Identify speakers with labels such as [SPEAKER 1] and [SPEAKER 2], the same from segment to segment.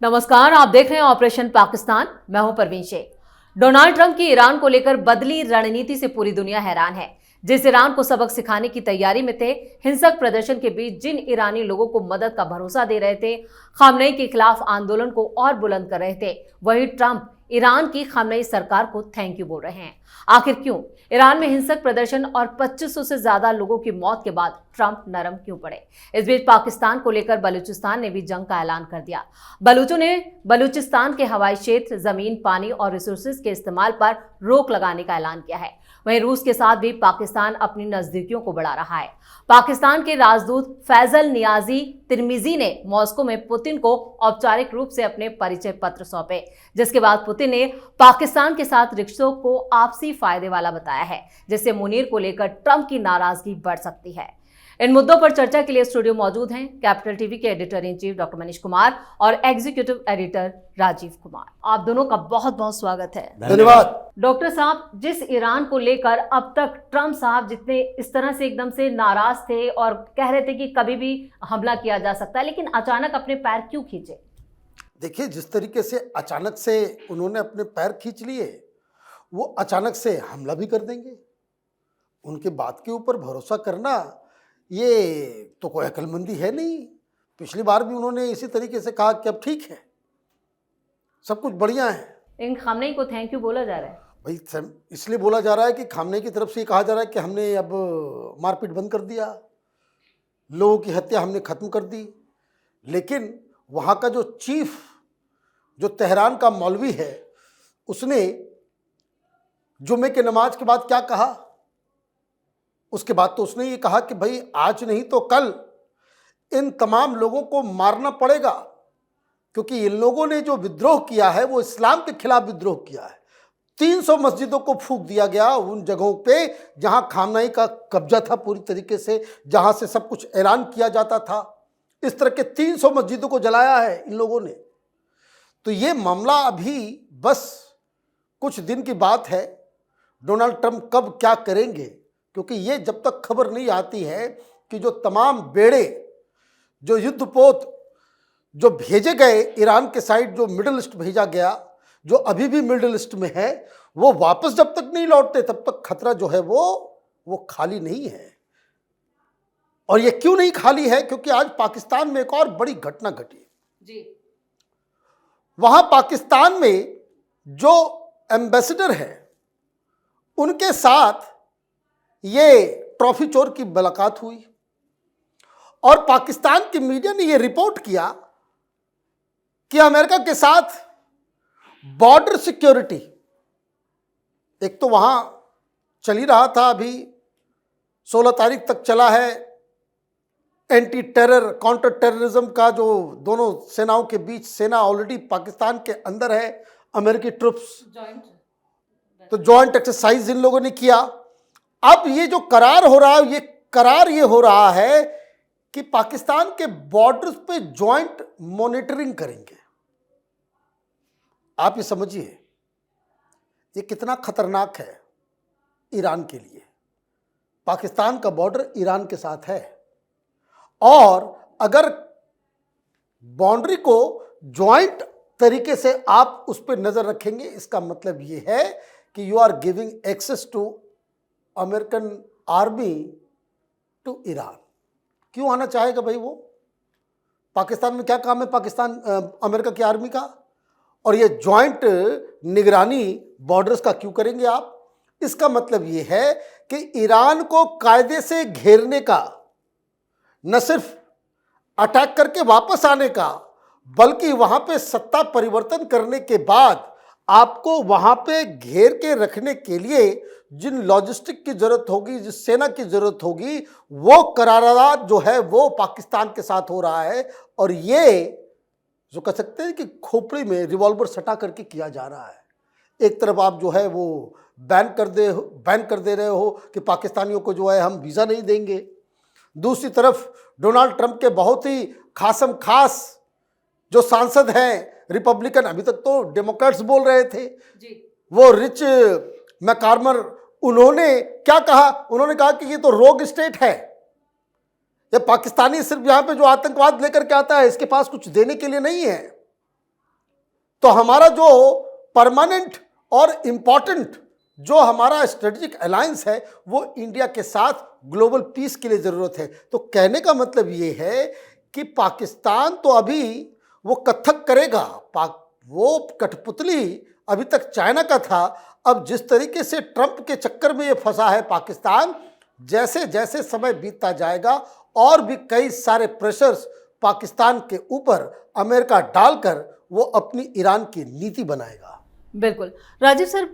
[SPEAKER 1] नमस्कार, आप देख रहे हैं ऑपरेशन पाकिस्तान। मैं हूं परवीन शेख। डोनाल्ड ट्रंप की ईरान को लेकर बदली रणनीति से पूरी दुनिया हैरान है। जिस ईरान को सबक सिखाने की तैयारी में थे, हिंसक प्रदर्शन के बीच जिन ईरानी लोगों को मदद का भरोसा दे रहे थे, खामनेई के खिलाफ आंदोलन को और बुलंद कर रहे थे, वही ट्रंप ईरान की खामनेई सरकार को थैंक यू बोल रहे हैं। आखिर क्यों? ईरान में हिंसक प्रदर्शन और 2500 से ज्यादा लोगों की मौत के बाद ट्रंप नरम क्यों पड़े? इस बीच पाकिस्तान को लेकर बलूचिस्तान ने भी जंग का ऐलान कर दिया। बलूचों ने बलूचिस्तान के हवाई क्षेत्र, जमीन, पानी और रिसोर्सेज के इस्तेमाल पर रोक लगाने का ऐलान किया है। वहीं रूस के साथ भी पाकिस्तान अपनी नजदीकियों को बढ़ा रहा है। पाकिस्तान के राजदूत फैजल नियाजी तिरमिजी ने मॉस्को में पुतिन को औपचारिक रूप से अपने परिचय पत्र सौंपे, जिसके बाद पुतिन ने पाकिस्तान के साथ रिश्तों को आपसी फायदे वाला बताया है, जिससे मुनीर को लेकर ट्रंप की नाराजगी बढ़ सकती है। इन मुद्दों पर चर्चा के लिए स्टूडियो मौजूद हैं कैपिटल टीवी के editor in chief doctor Manish Kumar और एग्जीक्यूटिव एडिटर राजीव कुमार। आप दोनों का बहुत बहुत स्वागत है।
[SPEAKER 2] धन्यवाद।
[SPEAKER 1] डॉक्टर साहब, जिस ईरान को लेकर अब तक ट्रंप साहब जितने इस तरह से एकदम से नाराज थे और कह रहे थे कि कभी भी हमला किया जा सकता है, लेकिन अचानक अपने पैर क्यों खींचे?
[SPEAKER 2] देखिए, जिस तरीके से अचानक से उन्होंने अपने पैर खींच लिए, वो अचानक से हमला भी कर देंगे। उनके बात के ऊपर भरोसा करना ये तो कोई अक्लमंदी है नहीं। पिछली बार भी उन्होंने इसी तरीके से कहा कि अब ठीक है, सब कुछ बढ़िया है।
[SPEAKER 1] इन खामनेई को थैंक यू बोला जा रहा है।
[SPEAKER 2] भाई, इसलिए बोला जा रहा है कि खामनेई की तरफ से ये कहा जा रहा है कि हमने अब मारपीट बंद कर दिया, लोगों की हत्या हमने खत्म कर दी। लेकिन वहाँ का जो चीफ, जो तेहरान का मौलवी है, उसने जुम्मे के नमाज के बाद क्या कहा? उसके बाद तो उसने ये कहा कि भाई आज नहीं तो कल इन तमाम लोगों को मारना पड़ेगा, क्योंकि इन लोगों ने जो विद्रोह किया है वो इस्लाम के खिलाफ विद्रोह किया है। 300 मस्जिदों को फूंक दिया गया उन जगहों पे जहां खामनेई का कब्जा था पूरी तरीके से, जहां से सब कुछ ऐलान किया जाता था। इस तरह के 300 मस्जिदों को जलाया है इन लोगों ने। तो ये मामला अभी बस कुछ दिन की बात है। डोनाल्ड ट्रंप कब क्या करेंगे, क्योंकि ये जब तक खबर नहीं आती है कि जो तमाम बेड़े, जो युद्धपोत जो भेजे गए ईरान के साइड, जो मिडिल ईस्ट भेजा गया, जो अभी भी मिडिल ईस्ट में है, वो वापस जब तक नहीं लौटते तब तक खतरा जो है वो खाली नहीं है। और ये क्यों नहीं खाली है? क्योंकि आज पाकिस्तान में एक और बड़ी घटना घटी
[SPEAKER 1] जी।
[SPEAKER 2] वहां पाकिस्तान में जो एम्बेसडर है उनके साथ ये ट्रॉफी चोर की मुलाकात हुई और पाकिस्तान की मीडिया ने ये रिपोर्ट किया कि अमेरिका के साथ बॉर्डर सिक्योरिटी, एक तो वहां चल ही रहा था, अभी 16 तारीख तक चला है एंटी टेरर, काउंटर टेररिज्म का जो दोनों सेनाओं के बीच, सेना ऑलरेडी पाकिस्तान के अंदर है, अमेरिकी ट्रुप्स, तो जॉइंट एक्सरसाइज इन लोगों ने किया। अब ये जो करार हो रहा है, ये करार ये हो रहा है कि पाकिस्तान के बॉर्डर्स पे जॉइंट मॉनिटरिंग करेंगे। आप ये समझिए ये कितना खतरनाक है ईरान के लिए। पाकिस्तान का बॉर्डर ईरान के साथ है और अगर बाउंड्री को जॉइंट तरीके से आप उस पर नजर रखेंगे, इसका मतलब ये है कि you are giving access to American army to Iran. क्यों आना चाहेगा भाई वो? पाकिस्तान में क्या काम है पाकिस्तान अमेरिका की आर्मी का? और ये जॉइंट निगरानी बॉर्डर्स का क्यों करेंगे आप? इसका मतलब ये है कि ईरान को कायदे से घेरने का, न सिर्फ अटैक करके वापस आने का, बल्कि वहां पे सत्ता परिवर्तन करने के बाद आपको वहां पे घेर के रखने के लिए जिन लॉजिस्टिक की जरूरत होगी, जिस सेना की जरूरत होगी, वो करारदाद जो है वो पाकिस्तान के साथ हो रहा है। और ये जो कह सकते हैं कि खोपड़ी में रिवॉल्वर सटा करके किया जा रहा है। एक तरफ आप जो है वो बैन कर दे रहे हो कि पाकिस्तानियों को जो है हम वीज़ा नहीं देंगे। दूसरी तरफ डोनाल्ड ट्रंप के बहुत ही खासम खास जो सांसद हैं रिपब्लिकन, अभी तक तो डेमोक्रेट्स बोल रहे थे
[SPEAKER 1] जी,
[SPEAKER 2] वो रिच मैकार्मर, उन्होंने क्या कहा? उन्होंने कहा कि ये तो रोग स्टेट है, ये पाकिस्तानी सिर्फ यहाँ पे जो आतंकवाद लेकर के आता है इसके पास कुछ देने के लिए नहीं है। तो हमारा जो परमानेंट और इम्पॉर्टेंट जो हमारा स्ट्रेटेजिक अलायंस है वो इंडिया के साथ ग्लोबल पीस के लिए ज़रूरत है। तो कहने का मतलब ये है कि पाकिस्तान तो अभी वो कथक करेगा, वो कठपुतली अभी तक चाइना का था। अब जिस तरीके से ट्रंप के चक्कर में ये फंसा है पाकिस्तान, जैसे जैसे समय बीतता जाएगा और भी कई सारे प्रेशर्स पाकिस्तान के ऊपर अमेरिका डालकर वो अपनी ईरान की नीति बनाएगा।
[SPEAKER 1] बिल्कुल। राजीव सर,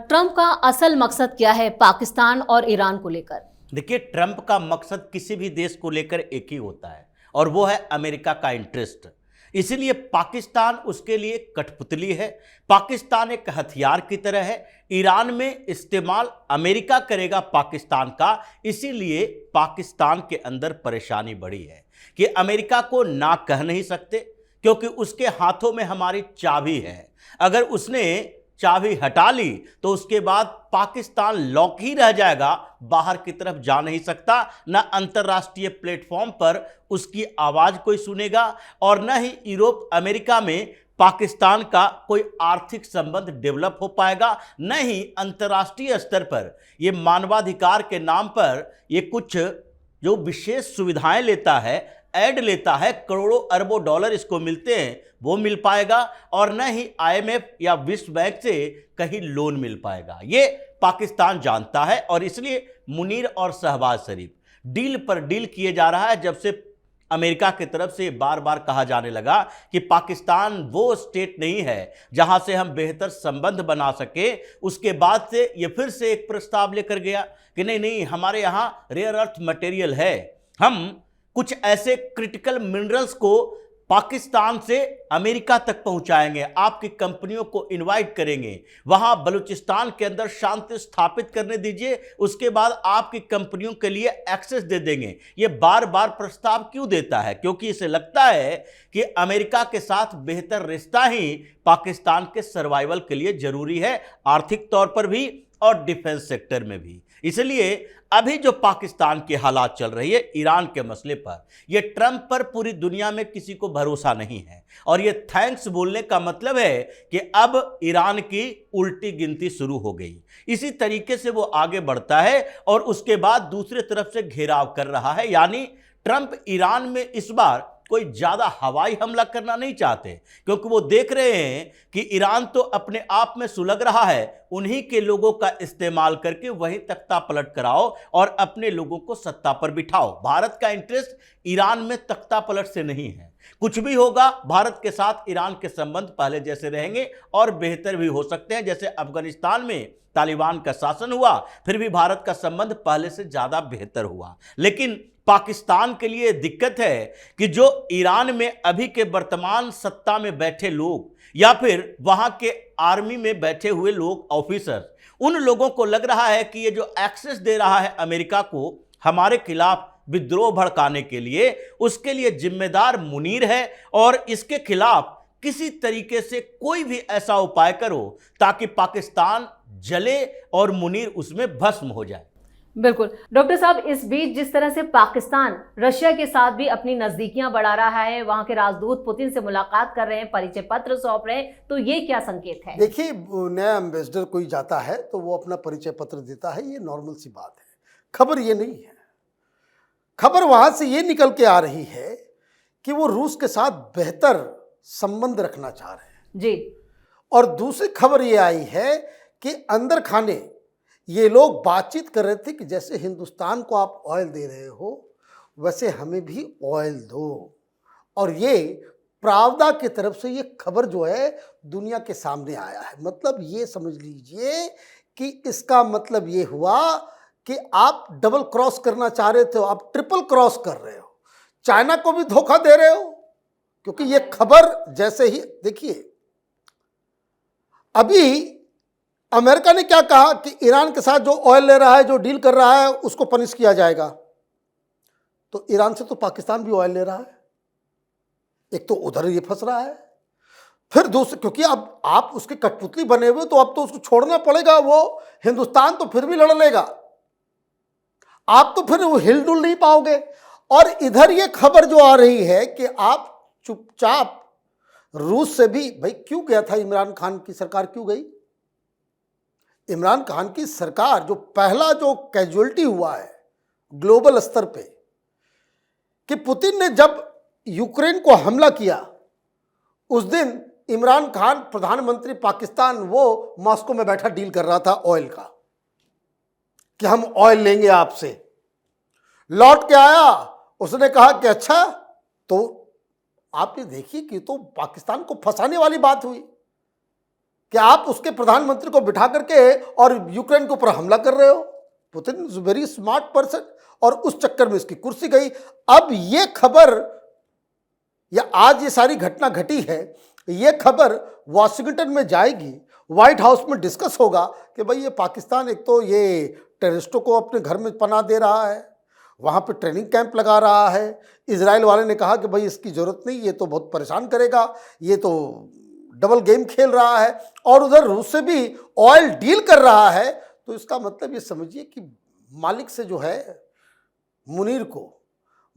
[SPEAKER 1] ट्रंप का असल मकसद क्या है पाकिस्तान और ईरान को लेकर?
[SPEAKER 3] देखिए, ट्रंप का मकसद किसी भी देश को लेकर एक ही होता है और वो है अमेरिका का इंटरेस्ट। इसीलिए पाकिस्तान उसके लिए कठपुतली है। पाकिस्तान एक हथियार की तरह है। ईरान में इस्तेमाल अमेरिका करेगा पाकिस्तान का। इसीलिए पाकिस्तान के अंदर परेशानी बढ़ी है कि अमेरिका को ना कह नहीं सकते, क्योंकि उसके हाथों में हमारी चाबी है। अगर उसने चाबी हटा ली तो उसके बाद पाकिस्तान लॉक ही रह जाएगा, बाहर की तरफ जा नहीं सकता। न अंतर्राष्ट्रीय प्लेटफॉर्म पर उसकी आवाज कोई सुनेगा और न ही यूरोप अमेरिका में पाकिस्तान का कोई आर्थिक संबंध डेवलप हो पाएगा, न ही अंतर्राष्ट्रीय स्तर पर ये मानवाधिकार के नाम पर ये कुछ जो विशेष सुविधाएं लेता है, ऐड लेता है, करोड़ों अरबों डॉलर इसको मिलते हैं, वो मिल पाएगा और न ही आईएमएफ या विश्व बैंक से कहीं लोन मिल पाएगा। ये पाकिस्तान जानता है और इसलिए मुनीर और शहबाज शरीफ डील पर डील किए जा रहा है। जब से अमेरिका की तरफ से बार बार कहा जाने लगा कि पाकिस्तान वो स्टेट नहीं है जहां से हम बेहतर संबंध बना सके, उसके बाद से ये फिर से एक प्रस्ताव लेकर गया कि नहीं नहीं, हमारे यहां रेयर अर्थ मटेरियल है, हम कुछ ऐसे क्रिटिकल मिनरल्स को पाकिस्तान से अमेरिका तक पहुंचाएंगे, आपकी कंपनियों को इनवाइट करेंगे, वहां बलूचिस्तान के अंदर शांति स्थापित करने दीजिए, उसके बाद आपकी कंपनियों के लिए एक्सेस दे देंगे। ये बार बार प्रस्ताव क्यों देता है? क्योंकि इसे लगता है कि अमेरिका के साथ बेहतर रिश्ता ही पाकिस्तान के सर्वाइवल के लिए जरूरी है, आर्थिक तौर पर भी और डिफेंस सेक्टर में भी। इसलिए अभी जो पाकिस्तान की हालात चल रही है ईरान के मसले पर, यह ट्रंप पर पूरी दुनिया में किसी को भरोसा नहीं है और यह थैंक्स बोलने का मतलब है कि अब ईरान की उल्टी गिनती शुरू हो गई। इसी तरीके से वो आगे बढ़ता है और उसके बाद दूसरी तरफ से घेराव कर रहा है। यानी ट्रंप ईरान में इस बार कोई ज्यादा हवाई हमला करना नहीं चाहते, क्योंकि वो देख रहे हैं कि ईरान तो अपने आप में सुलग रहा है, उन्हीं के लोगों का इस्तेमाल करके वहीं तख्ता पलट कराओ और अपने लोगों को सत्ता पर बिठाओ। भारत का इंटरेस्ट ईरान में तख्ता पलट से नहीं है। कुछ भी होगा, भारत के साथ ईरान के संबंध पहले जैसे रहेंगे और बेहतर भी हो सकते हैं। जैसे अफगानिस्तान में तालिबान का शासन हुआ, फिर भी भारत का संबंध पहले से ज्यादा बेहतर हुआ। लेकिन पाकिस्तान के लिए दिक्कत है कि जो ईरान में अभी के वर्तमान सत्ता में बैठे लोग या फिर वहां के आर्मी में बैठे हुए लोग, ऑफिसर, उन लोगों को लग रहा है कि ये जो एक्सेस दे रहा है अमेरिका को हमारे खिलाफ विद्रोह भड़काने के लिए, उसके लिए जिम्मेदार मुनीर है और इसके खिलाफ किसी तरीके से कोई भी ऐसा उपाय करो ताकि पाकिस्तान जले और मुनीर उसमें भस्म हो जाए।
[SPEAKER 1] बिल्कुल। डॉक्टर साहब, इस बीच जिस तरह से पाकिस्तान रशिया के साथ भी अपनी नजदीकियां बढ़ा रहा है, वहां के राजदूत पुतिन से मुलाकात कर रहे हैं, परिचय पत्र सौंप रहे हैं, तो ये क्या संकेत है?
[SPEAKER 2] देखिए, नया एम्बेसडर कोई जाता है तो वो अपना परिचय पत्र देता है, ये नॉर्मल सी बात है। खबर ये नहीं है, खबर वहां से ये निकल के आ रही है कि वो रूस के साथ बेहतर संबंध रखना चाह रहे हैं
[SPEAKER 1] जी।
[SPEAKER 2] और दूसरी खबर ये आई है कि अंदर खाने ये लोग बातचीत कर रहे थे कि जैसे हिंदुस्तान को आप ऑयल दे रहे हो वैसे हमें भी ऑयल दो। और ये प्रावदा की तरफ से ये खबर जो है दुनिया के सामने आया है। मतलब ये समझ लीजिए कि इसका मतलब ये हुआ कि आप डबल क्रॉस करना चाह रहे थे, आप ट्रिपल क्रॉस कर रहे हो, चाइना को भी धोखा दे रहे हो। क्योंकि ये खबर जैसे ही, देखिए अभी अमेरिका ने क्या कहा कि ईरान के साथ जो ऑयल ले रहा है, जो डील कर रहा है, उसको पनिश किया जाएगा। तो ईरान से तो पाकिस्तान भी ऑयल ले रहा है, एक तो उधर ये फंस रहा है, फिर दूसरे, क्योंकि अब आप उसके कठपुतली बने हुए तो अब तो उसको छोड़ना पड़ेगा। वो हिंदुस्तान तो फिर भी लड़ लेगा, आप तो फिर वो हिलडुल नहीं पाओगे। और इधर ये खबर जो आ रही है कि आप चुपचाप रूस से भी भाई क्यों गया था इमरान खान की सरकार, क्यों गई? इमरान खान की सरकार जो पहला जो कैजुअलिटी हुआ है ग्लोबल स्तर पे कि पुतिन ने जब यूक्रेन को हमला किया, उस दिन इमरान खान प्रधानमंत्री पाकिस्तान वो मॉस्को में बैठा डील कर रहा था ऑयल का कि हम ऑयल लेंगे आपसे। लौट के आया, उसने कहा कि अच्छा, तो आपने देखिए कि तो पाकिस्तान को फंसाने वाली बात हुई कि आप उसके प्रधानमंत्री को बिठा करके और यूक्रेन के ऊपर हमला कर रहे हो। Putin is very smart person और उस चक्कर में इसकी कुर्सी गई। अब ये खबर या आज ये सारी घटना घटी है, ये खबर वॉशिंगटन में जाएगी, व्हाइट हाउस में डिस्कस होगा कि भाई ये पाकिस्तान एक तो ये टेररिस्टों को अपने घर में पनाह दे रहा है, वहाँ पे ट्रेनिंग कैंप लगा रहा है। इजराइल वाले ने कहा कि भाई इसकी ज़रूरत नहीं, ये तो बहुत परेशान करेगा, ये तो डबल गेम खेल रहा है, और उधर रूस से भी ऑयल डील कर रहा है। तो इसका मतलब ये समझिए कि मालिक से जो है मुनीर को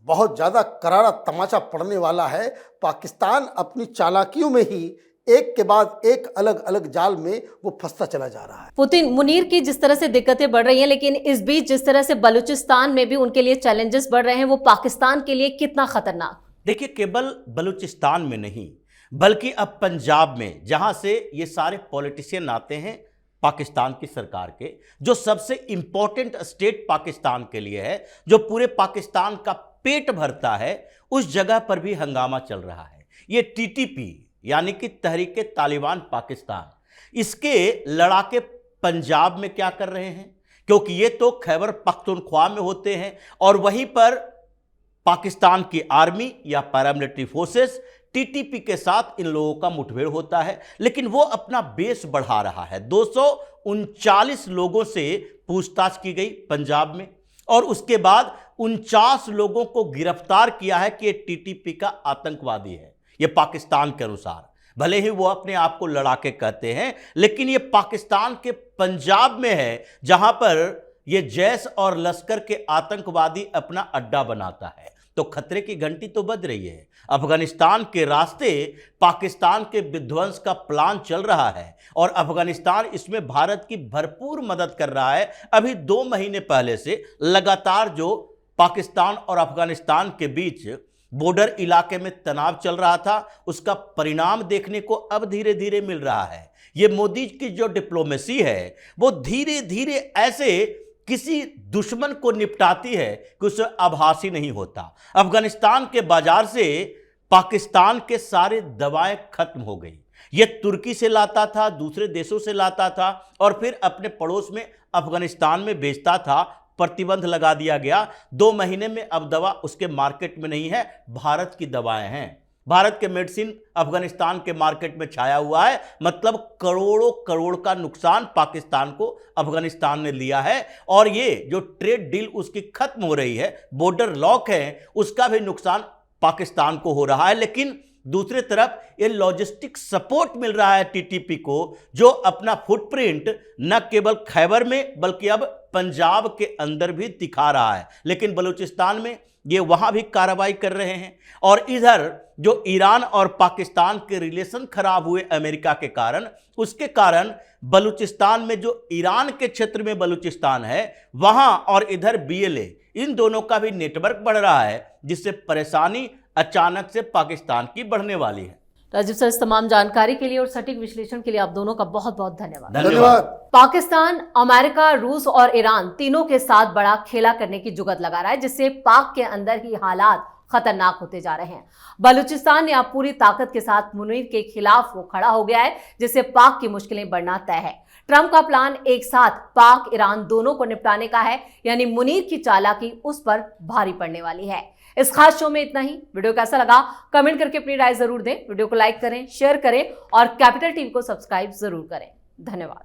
[SPEAKER 2] बहुत ज़्यादा करारा तमाचा पड़ने वाला है। पाकिस्तान अपनी चालाकियों में ही एक के बाद एक अलग अलग जाल में वो फंसता चला जा रहा है।
[SPEAKER 1] पुतिन मुनीर की जिस तरह से दिक्कतें बढ़ रही हैं, लेकिन इस बीच जिस तरह से बलूचिस्तान में भी उनके लिए चैलेंजेस बढ़ रहे हैं, वो पाकिस्तान के लिए कितना खतरनाक?
[SPEAKER 3] देखिए, केवल बलूचिस्तान में नहीं बल्कि अब पंजाब में, जहां से ये सारे पॉलिटिशियन आते हैं पाकिस्तान की सरकार के, जो सबसे इंपॉर्टेंट स्टेट पाकिस्तान के लिए है, जो पूरे पाकिस्तान का पेट भरता है, उस जगह पर भी हंगामा चल रहा है। ये टीटीपी यानी कि तहरीके तालिबान पाकिस्तान, इसके लड़ाके पंजाब में क्या कर रहे हैं? क्योंकि ये तो खैबर पख्तूनख्वा में होते हैं और वहीं पर पाकिस्तान की आर्मी या पैरामिलिट्री फोर्सेस टीटीपी के साथ इन लोगों का मुठभेड़ होता है, लेकिन वो अपना बेस बढ़ा रहा है। 239 लोगों से पूछताछ की गई पंजाब में और उसके बाद 49 लोगों को गिरफ्तार किया है कि ये टीटीपी का आतंकवादी है। ये पाकिस्तान के अनुसार, भले ही वो अपने आप को लड़ाके कहते हैं, लेकिन ये पाकिस्तान के पंजाब में है जहां पर ये जैश और लश्कर के आतंकवादी अपना अड्डा बनाता है। तो खतरे की घंटी तो बज रही है। अफगानिस्तान के रास्ते पाकिस्तान के विध्वंस का प्लान चल रहा है और अफगानिस्तान इसमें भारत की भरपूर मदद कर रहा है। अभी 2 महीने पहले से लगातार जो पाकिस्तान और अफगानिस्तान के बीच बॉर्डर इलाके में तनाव चल रहा था, उसका परिणाम देखने को अब धीरे धीरे मिल रहा है। ये मोदी की जो डिप्लोमेसी है वो धीरे धीरे ऐसे किसी दुश्मन को निपटाती है कि उसे आभासी नहीं होता। अफगानिस्तान के बाजार से पाकिस्तान के सारे दवाएं खत्म हो गई। ये तुर्की से लाता था, दूसरे देशों से लाता था और फिर अपने पड़ोस में अफगानिस्तान में बेचता था। प्रतिबंध लगा दिया गया। 2 महीने में अब दवा उसके मार्केट में नहीं है, भारत की दवाएं हैं। भारत के मेडिसिन अफगानिस्तान के मार्केट में छाया हुआ है। मतलब करोड़ों करोड़ का नुकसान पाकिस्तान को अफगानिस्तान ने लिया है और ये जो ट्रेड डील उसकी खत्म हो रही है, बॉर्डर लॉक है, उसका भी नुकसान पाकिस्तान को हो रहा है। लेकिन दूसरी तरफ ये लॉजिस्टिक सपोर्ट मिल रहा है टीटीपी को, जो अपना फुटप्रिंट न केवल खैबर में बल्कि अब पंजाब के अंदर भी दिखा रहा है। लेकिन बलूचिस्तान में ये वहां भी कार्रवाई कर रहे हैं और इधर जो ईरान और पाकिस्तान के रिलेशन खराब हुए अमेरिका के कारण, उसके कारण बलूचिस्तान में जो ईरान के क्षेत्र में बलूचिस्तान है वहां और इधर बीएलए, इन दोनों का भी नेटवर्क बढ़ रहा है, जिससे परेशानी अचानक से पाकिस्तान की बढ़ने वाली है।
[SPEAKER 1] राजीव सर, इस तमाम जानकारी के लिए और सटीक विश्लेषण के लिए आप दोनों का बहुत बहुत धन्यवाद।
[SPEAKER 2] धन्यवाद।
[SPEAKER 1] पाकिस्तान, अमेरिका, रूस और ईरान तीनों के साथ बड़ा खेला करने की जुगत लगा रहा है, जिससे पाक के अंदर ही हालात खतरनाक होते जा रहे हैं। बलूचिस्तान ने अब पूरी ताकत के साथ मुनीर के खिलाफ वो खड़ा हो गया है, जिससे पाक की मुश्किलें बढ़ना तय है। ट्रंप का प्लान एक साथ पाक ईरान दोनों को निपटाने का है, यानी मुनीर की चालाकी उस पर भारी पड़ने वाली है। इस खास शो में इतना ही। वीडियो कैसा लगा कमेंट करके अपनी राय जरूर दें। वीडियो को लाइक करें, शेयर करें और कैपिटल टीवी को सब्सक्राइब जरूर करें। धन्यवाद।